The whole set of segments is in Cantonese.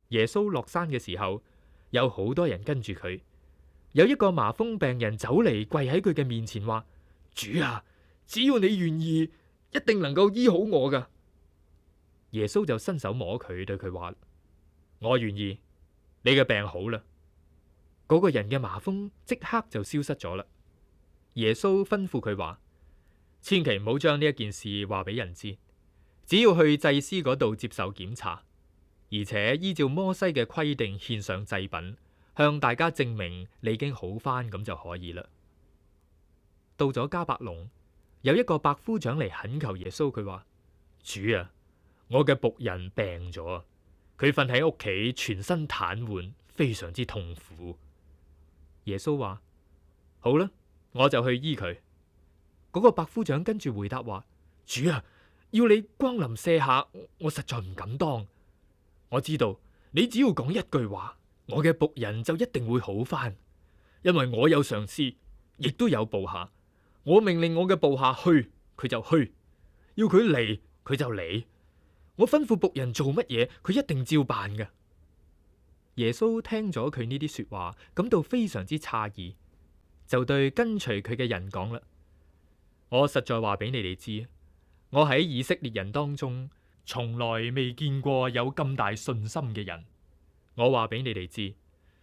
耶穌落山嘅時候，有好多人跟住佢。有一個麻風病人走嚟跪喺佢嘅面前話：主啊，只要你願意，一定能夠醫好我噶。耶穌就伸手摸佢，對佢話：我願意，你嘅病好啦。嗰個人嘅麻風即刻就消失咗啦。耶穌吩咐佢話：千祈唔好將呢一件事話俾人知，只要去祭司嗰度接受檢查，而且依照摩西嘅規定獻上祭品，向大家證明你已經好返，咁就可以啦。到咗迦百農，有一個百夫長嚟懇求耶穌，佢話：主啊，我嘅僕人病咗，佢瞓喺屋企，全身癱瘓，非常之痛苦。耶穌話：好啦，我就去醫佢。嗰個百夫長跟住回答話：主啊，要你光臨舍下，我實在唔敢當。我知道你只要講一句話，我嘅僕人就一定會好返，因為我有上司，亦都有部下。我命令我嘅部下去，佢就去；要佢嚟，佢就嚟。我吩咐僕人做乜嘢，佢一定照辦嘅。耶穌聽咗佢呢啲說話，感到非常之詫異，就對跟隨佢嘅人講啦：我實在話俾你哋知，我喺以色列人當中，從來未見過有咁大信心嘅人。我話俾你哋知，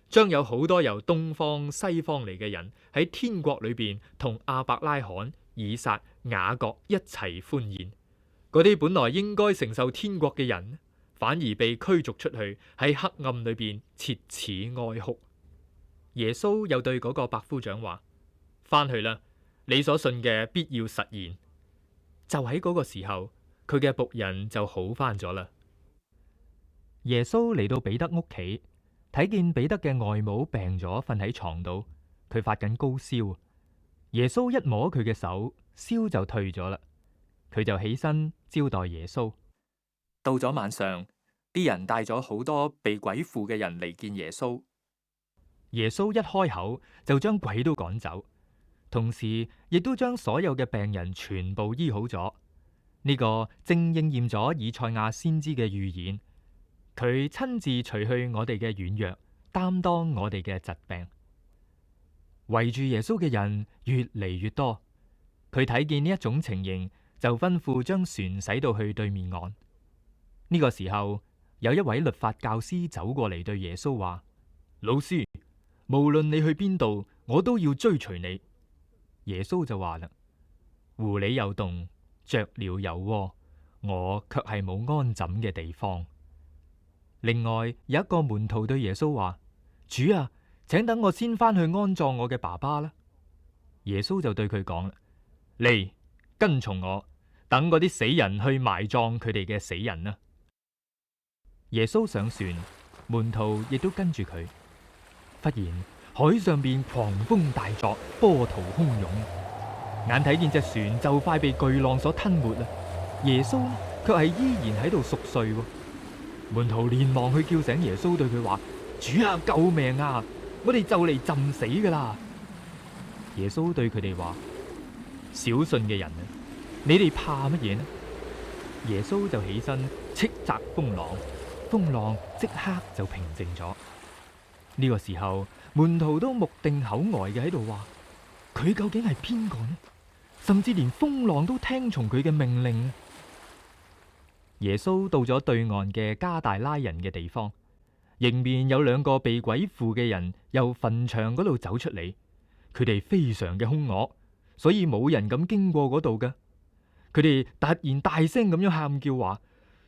將有好多由東方、西方嚟嘅人喺天國裏邊同亞伯拉罕、以撒、雅各一齊歡宴。嗰啲本來應該承受天國嘅人，反而被驅逐出去，喺黑暗裏邊切齒哀哭。耶穌又對嗰個百夫長話：翻去啦，你所信嘅必要實現。就喺嗰個時候，佢嘅僕人就好翻咗啦。耶穌嚟到彼得屋企，睇見彼得嘅外母病咗，瞓喺床度，佢發緊高燒。耶穌一摸佢嘅手，燒就退咗啦。佢就起身招待耶穌。到咗晚上，啲人帶咗好多被鬼附嘅人嚟見耶穌。耶穌一開口就將鬼都趕走，同時亦都將所有嘅病人全部醫好咗。呢個正應驗咗以賽亞先知嘅預言。佢親自除去我哋嘅軟弱，擔當我哋嘅疾病。圍住耶穌嘅人越嚟越多。佢睇見呢一種情形，就吩咐將船駛到去對面岸。呢個時候，有一位律法教師走過嚟對耶穌話：老師，無論你去邊度，我都要追隨你。耶穌就話啦：狐狸有洞，雀鳥有窩，我卻係冇安枕嘅地方。另外有一個門徒對耶穌話：主啊，請等我先返去安葬我嘅爸爸啦。耶穌就對佢講啦：嚟，跟從我，等嗰啲死人去埋葬佢哋嘅死人啦。耶穌上船，門徒亦都跟住佢。忽然海上邊狂風大作，波濤洶湧，眼睇見隻船就快被巨浪所吞沒啦。耶穌卻係依然喺度熟睡。門徒連忙去叫醒耶穌，對佢話：主啊，救命啊！我哋就嚟浸死噶啦！耶穌對佢哋話：小信嘅人啊，你哋怕乜嘢呢？耶穌就起身斥責風浪，風浪即刻就平靜咗。呢個時候，門徒都目定口呆嘅喺度話：佢究竟係邊個呢？甚至連風浪都聽從佢嘅命令。耶穌到咗對岸嘅加大拉人嘅地方，迎面有兩個被鬼附嘅人由墳場嗰度走出嚟，佢哋非常嘅兇惡，所以冇人敢經過嗰度嘅。佢哋突然大聲咁樣喊叫話：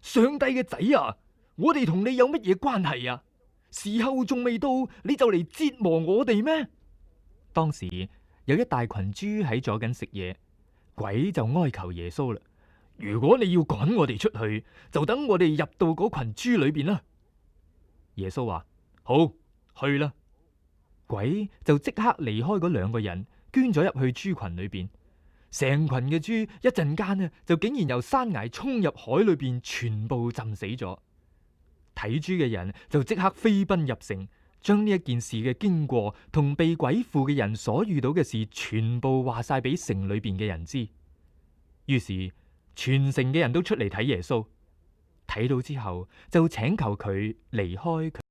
上帝嘅仔啊，我哋同你有乜嘢關係啊？時候仲未到，你就嚟折磨我哋咩？當時有一大群豬喺左緊食嘢，鬼就哀求耶穌啦：如果你要趕我哋出去，就等我哋入到嗰群豬裏邊啦。耶穌話：好，去啦。鬼就即刻離開嗰兩個人，捐咗入去豬群裏邊。成群嘅豬一陣間呢，就竟然由山崖衝入海裏邊，全部浸死咗。睇豬嘅人就即刻飛奔入城，將呢一件事嘅經過同被鬼附嘅人所遇到嘅事，全部話晒俾城裏邊嘅人知。於是全城嘅人都出嚟睇耶穌。睇到之後就請求佢離開佢。